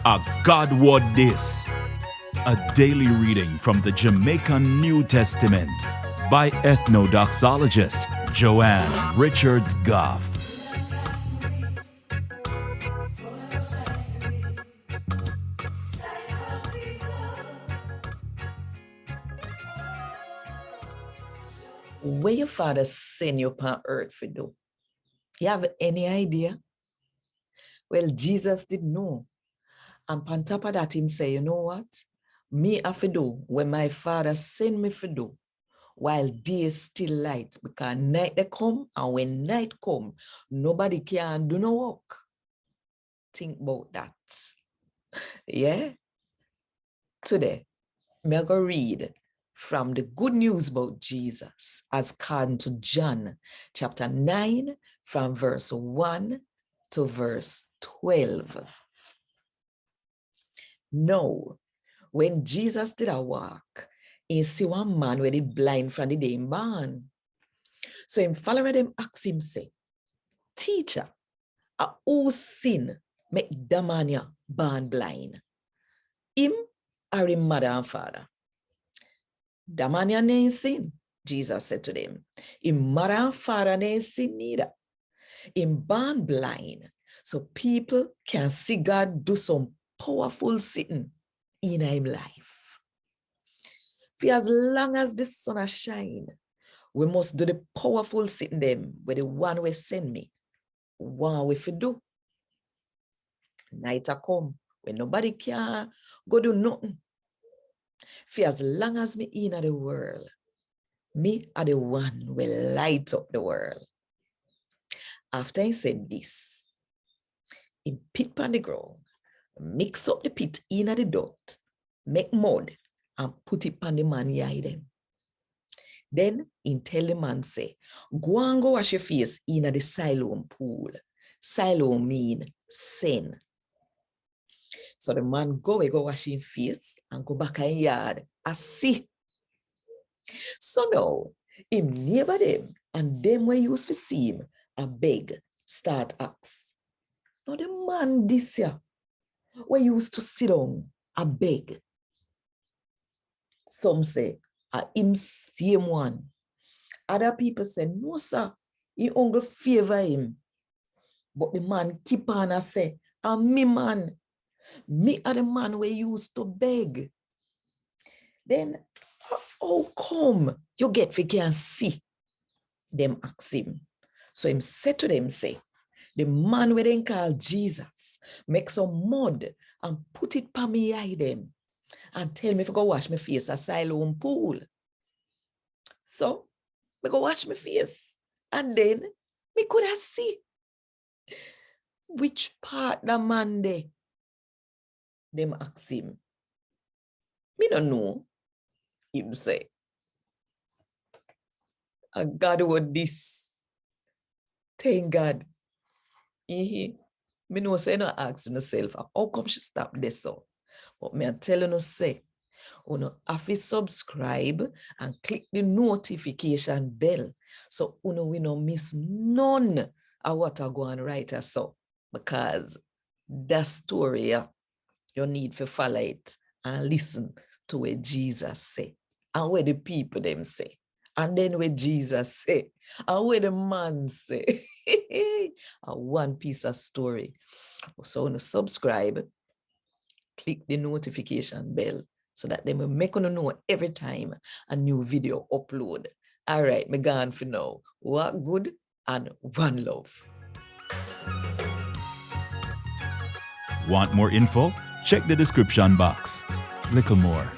A God Word This, a daily reading from the Jamaican New Testament by Ethnodoxologist Joanne Richards Goffe. What your father send you upon earth for do? You have any idea? Well, Jesus did know. And on top of that, him say, you know what? Me have to do when my father send me for do while day is still light, because night they come, and when night come, nobody can do no work. Think about that. Yeah? Today, I'm going to read from the good news about Jesus as according to John chapter 9 from verse 1 to verse 12. Now, when Jesus did a walk, he see one man with it blind from the day him born. So him follower them ask him say, Teacher, who sin make the man born blind? Him or him mother and father? The man ain't sin, Jesus said to them. Him mother and father ain't sin neither. Him born blind, so people can see God do some powerful thing in his life. For as long as the sun shine, we must do the powerful thing them with the one we send me. What we fi do? Night a come when nobody can go do nothing. For as long as me in the world, me are the one will light up the world. After he said this, he pit on the ground, mix up the pit in the dirt, make mud, and put it on the man eye them. Then he tell the man say, go and go wash your face in the Siloam pool. Siloam mean sin. So the man go wash his face and go back in yard and see. So now, him neighbor them and them we used to see him a beg, start ask. Now the man this year, we used to sit down a beg. Some say, him same one. Other people say, no sir, he only favor him. But the man keep on and say, me man, me are the man we used to beg. Then, how come you get we can see? Them ask him. So him said to them, say, the man we then call Jesus, make some mud and put it pa me eye them and tell me if I go wash my face at Siloam pool. So, I go wash my face and then me could have see which part the man there. Them ask him. Me don't know. Him say, a God Word This. Thank God. Me know say no asking yourself, how come she stop this so? But me telling you say, you have to subscribe and click the notification bell so we no miss none of what I go and write us so. Because that story, you need to follow it and listen to what Jesus say and what the people them say. And then what Jesus say and what the man say. One piece of story. So subscribe, click the notification bell so that they will make you know every time a new video upload. All right, me gone for now. What good and one love. Want more info? Check the description box. Little more.